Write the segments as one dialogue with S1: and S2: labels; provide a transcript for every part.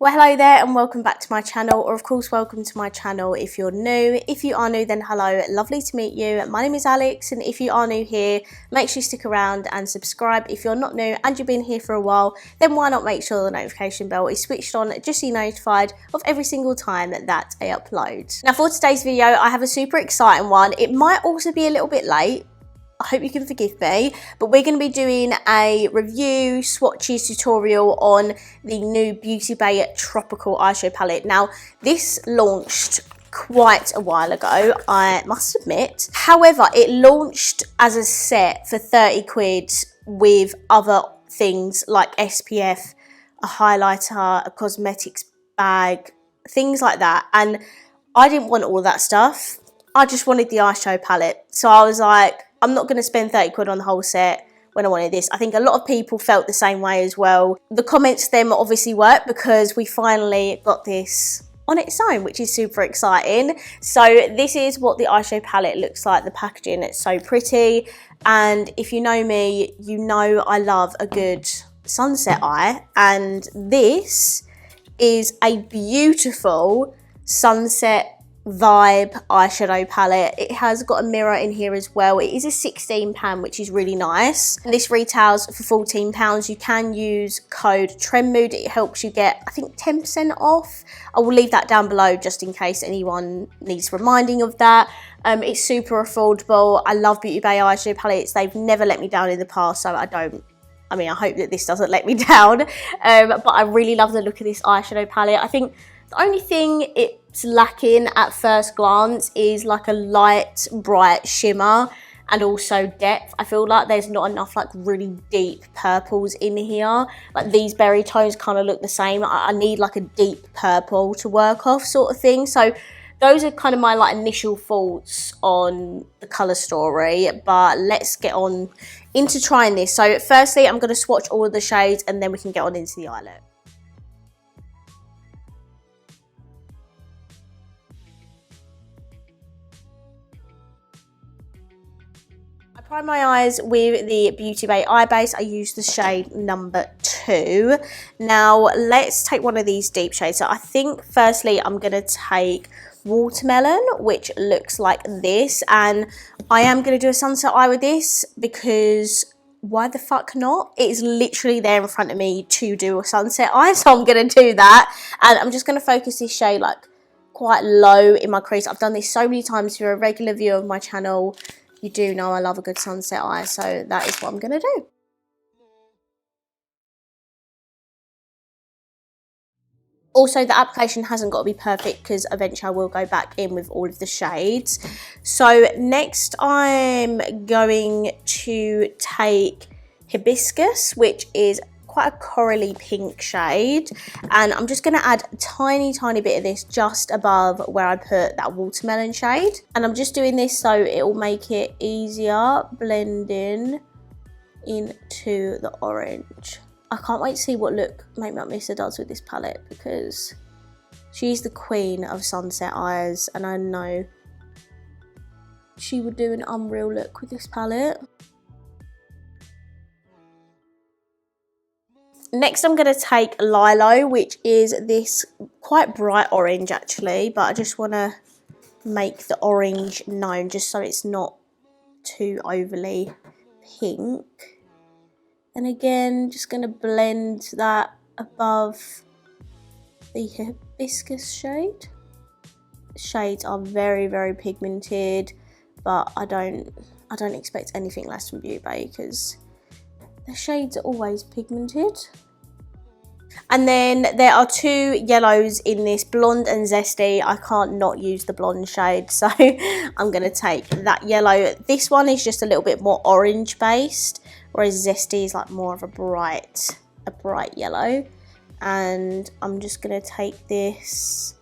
S1: Well, hello there and welcome back to my channel, or of course welcome to my channel if you're new. If you are new, then hello, lovely to meet you. My name is Alex, and if you are new here, make sure you stick around and subscribe. If you're not new and you've been here for a while, then why not make sure the notification bell is switched on just so you're notified of every single time that I upload. Now for today's video, I have a super exciting one. It might also be a little bit late. I hope you can forgive me, but we're going to be doing a review swatches tutorial on the new Beauty Bay Tropical Eyeshadow Palette. Now, this launched quite a while ago, I must admit. However, it launched as a set for 30 quid with other things like SPF, a highlighter, a cosmetics bag, things like that. And I didn't want all that stuff. I just wanted the eyeshadow palette. So I was like, I'm not going to spend 30 quid on the whole set when I wanted this. I think a lot of people felt the same way as well. The comments then obviously worked because we finally got this on its own, which is super exciting. So this is what the eyeshadow palette looks like. The packaging, it's so pretty. And if you know me, you know I love a good sunset eye. And this is a beautiful sunset vibe eyeshadow palette. It has got a mirror in here as well. It is a £16, which is really nice. And this retails for £14. You can use code TRENDMOOD. It helps you get, I think, 10% off. I will leave that down below just in case anyone needs reminding of that. It's super affordable. I love Beauty Bay eyeshadow palettes. They've never let me down in the past, so I hope that this doesn't let me down. But I really love the look of this eyeshadow palette. I think the only thing it's lacking at first glance is like a light, bright shimmer and also depth. I feel like there's not enough like really deep purples in here. Like these berry tones kind of look the same. I need like a deep purple to work off sort of thing. So those are kind of my like initial thoughts on the colour story, but let's get on into trying this. So firstly, I'm going to swatch all of the shades and then we can get on into the eye look. I prime my eyes with the Beauty Bay Eye Base. I use the shade number 2. Now, let's take one of these deep shades. So I think, firstly, I'm going to take Watermelon, which looks like this. And I am going to do a sunset eye with this because why the fuck not? It's literally there in front of me to do a sunset eye. So I'm going to do that. And I'm just going to focus this shade like quite low in my crease. I've done this so many times. If you're a regular viewer of my channel, you do know I love a good sunset eye, so that is what I'm going to do. Also, the application hasn't got to be perfect because eventually I will go back in with all of the shades. So next I'm going to take Hibiscus, which is quite a corally pink shade, and I'm just going to add a tiny bit of this just above where I put that watermelon shade, and I'm just doing this so it will make it easier blending into the orange. I can't wait to see what look Makeup Mister does with this palette because she's the queen of sunset eyes and I know she would do an unreal look with this palette. Next I'm going to take Lilo, which is this quite bright orange actually, but I just want to make the orange known just so it's not too overly pink. And again, just going to blend that above the Hibiscus shade. Shades are very pigmented, but I don't expect anything less from Beauty Bay because the shades are always pigmented. And then there are 2 yellows in this, Blonde and Zesty. I can't not use the blonde shade, so I'm going to take that yellow. This one is just a little bit more orange based, whereas Zesty is like more of a bright yellow. And I'm just going to take this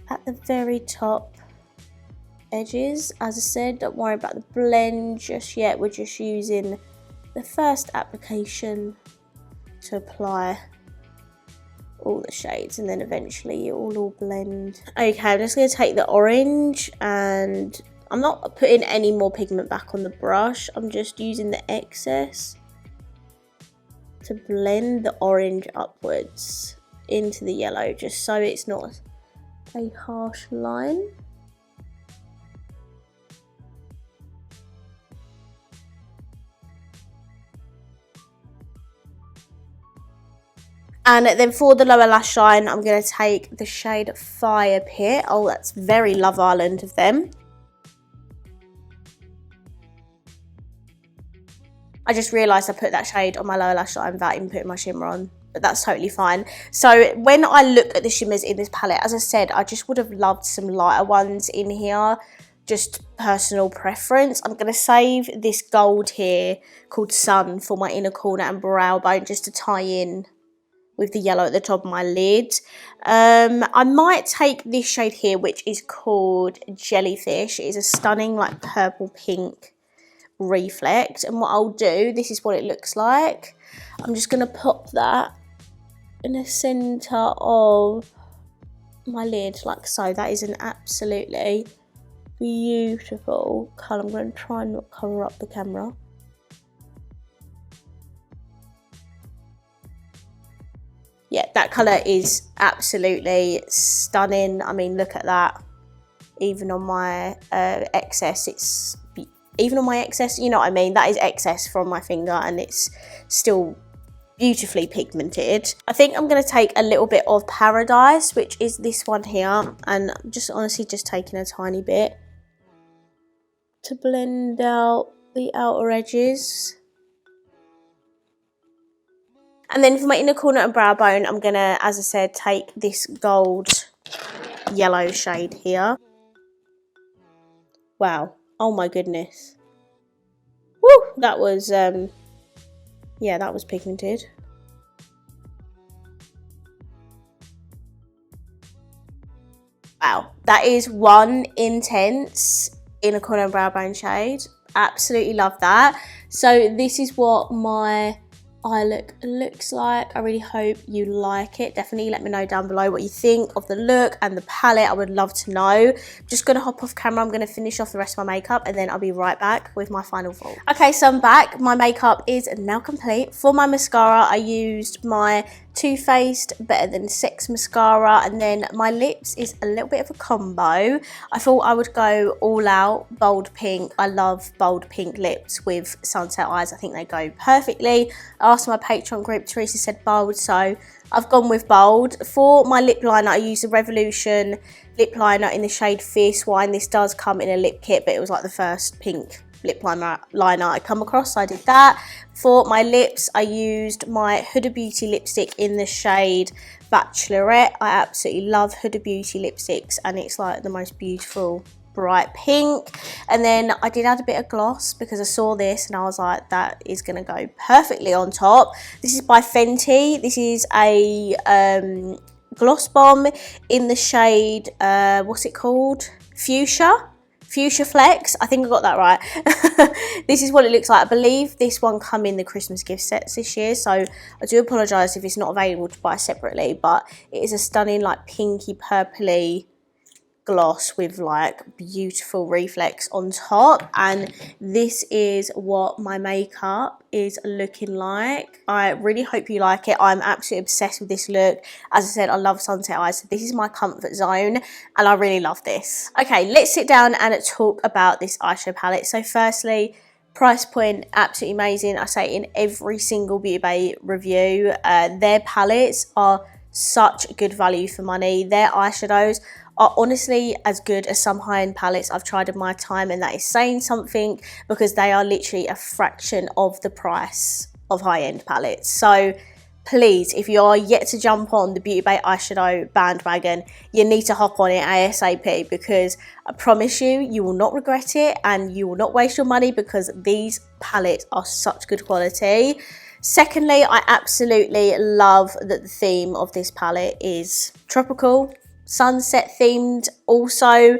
S1: at the very top edges. As I said, don't worry about the blend just yet. We're just using the first application to apply all the shades, and then eventually it will all blend. Okay, I'm just going to take the orange, and I'm not putting any more pigment back on the brush. I'm just using the excess to blend the orange upwards into the yellow, just so it's not a harsh line. And then for the lower lash line, I'm going to take the shade Fire Pit. Oh, that's very Love Island of them. I just realised I put that shade on my lower lash line without even putting my shimmer on, but that's totally fine. So when I look at the shimmers in this palette, as I said, I just would have loved some lighter ones in here, just personal preference. I'm going to save this gold here called Sun for my inner corner and brow bone, just to tie in with the yellow at the top of my lid. I might take this shade here, which is called Jellyfish. It is a stunning like purple pink reflect, and what I'll do, this is what it looks like. I'm just going to pop that in the center of my lid like so. That is an absolutely beautiful colour. I'm going to try and not cover up the camera. Yeah, that colour is absolutely stunning. I mean, look at that. Even on my excess, even on my excess, you know what I mean? That is excess from my finger, and it's still beautifully pigmented. I think I'm going to take a little bit of Paradise, which is this one here, and I'm just honestly just taking a tiny bit to blend out the outer edges. And then for my inner corner and brow bone, I'm going to, as I said, take this gold yellow shade here. Wow. Oh my goodness. Woo! That was, yeah, that was pigmented. Wow. That is one intense inner corner and brow bone shade. Absolutely love that. So this is what my eye look looks like. I really hope you like it. Definitely let me know down below what you think of the look and the palette. I would love to know. Just gonna hop off camera. I'm gonna finish off the rest of my makeup, and then I'll be right back with my final thought. Okay, so I'm back. My makeup is now complete. For my mascara, I used my Too Faced Better Than Sex mascara, and then my lips is a little bit of a combo. I thought I would go all out bold pink. I love bold pink lips with sunset eyes. I think they go perfectly. I asked my Patreon group, Teresa said bold, so I've gone with bold. For my lip liner, I used the Revolution lip liner in the shade Fierce Wine. This does come in a lip kit, but it was like the first pink lip liner I come across, so I did that. For my lips, I used my Huda Beauty lipstick in the shade Bachelorette. I absolutely love Huda Beauty lipsticks, and it's like the most beautiful bright pink. And then I did add a bit of gloss because I saw this and I was like, that is going to go perfectly on top. This is by Fenty. This is a gloss bomb in the shade, what's it called? Fuchsia Flex. I think I got that right. This is what it looks like. I believe this one come in the Christmas gift sets this year, so I do apologise if it's not available to buy separately, but it is a stunning like pinky purpley gloss with like beautiful reflex on top, and this is what my makeup is looking like. I really hope you like it. I'm absolutely obsessed with this look. As I said, I love sunset eyes, so this is my comfort zone and I really love this. Okay, let's sit down and talk about this eyeshadow palette. So firstly, price point, absolutely amazing. I say in every single Beauty Bay review, their palettes are such good value for money. Their eyeshadows are honestly as good as some high-end palettes I've tried in my time, and that is saying something because they are literally a fraction of the price of high-end palettes. So please, if you are yet to jump on the Beauty Bay eyeshadow bandwagon, you need to hop on it ASAP, because I promise you, you will not regret it and you will not waste your money, because these palettes are such good quality. Secondly, I absolutely love that the theme of this palette is tropical. sunset themed also,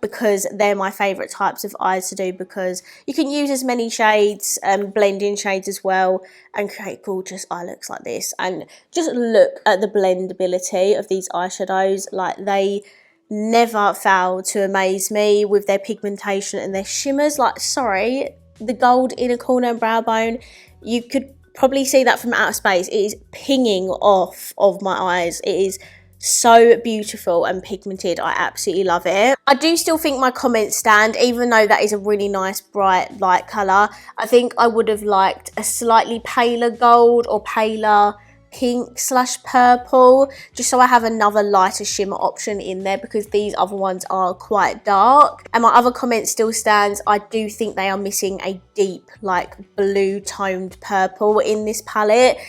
S1: because they're my favourite types of eyes to do, because you can use as many shades, blend in shades as well, and create gorgeous eye looks like this. And just look at the blendability of these eyeshadows. Like, they never fail to amaze me with their pigmentation and their shimmers. Like, sorry, the gold inner corner and brow bone, you could probably see that from outer space. It is pinging off of my eyes. It is so beautiful and pigmented. I absolutely love it. I do still think my comments stand, even though that is a really nice bright light colour. I think I would have liked a slightly paler gold or paler pink / purple, just so I have another lighter shimmer option in there, because these other ones are quite dark. And my other comment still stands. I do think they are missing a deep, like, blue toned purple in this palette.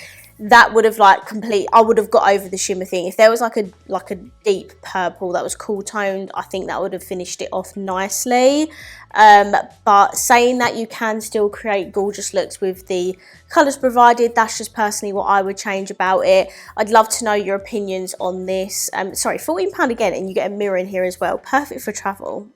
S1: That would have, like, I would have got over the shimmer thing. If there was like a deep purple that was cool toned, I think that would have finished it off nicely. But saying that, you can still create gorgeous looks with the colours provided. That's just personally what I would change about it. I'd love to know your opinions on this. Sorry, £14 again, and you get a mirror in here as well. Perfect for travel,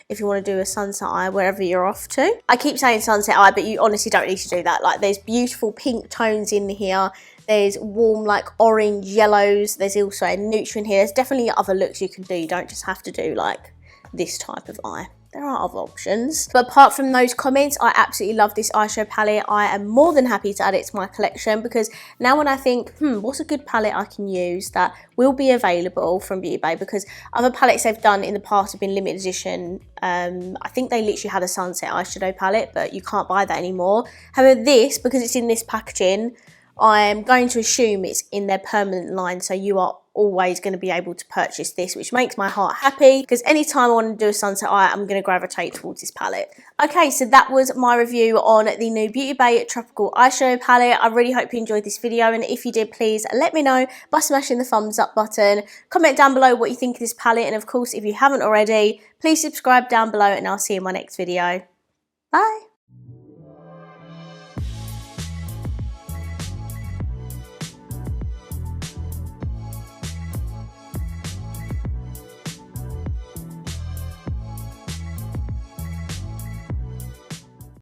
S1: if you want to do a sunset eye wherever you're off to. I keep saying sunset eye, but you honestly don't need to do that. Like, there's beautiful pink tones in here. There's warm, like, orange yellows. There's also a neutral in here. There's definitely other looks you can do. You don't just have to do, like, this type of eye. There are other options. But apart from those comments, I absolutely love this eyeshadow palette. I am more than happy to add it to my collection, because now when I think, what's a good palette I can use that will be available from Beauty Bay, because other palettes they've done in the past have been limited edition. I think they literally had a sunset eyeshadow palette, but you can't buy that anymore. However, this, because it's in this packaging, I'm going to assume it's in their permanent line, so you are always going to be able to purchase this, which makes my heart happy, because anytime I want to do a sunset eye, I'm going to gravitate towards this palette. Okay, so that was my review on the new Beauty Bay Tropical Eyeshadow Palette. I really hope you enjoyed this video, and if you did, please let me know by smashing the thumbs up button. Comment down below what you think of this palette, and of course, if you haven't already, please subscribe down below, and I'll see you in my next video. Bye!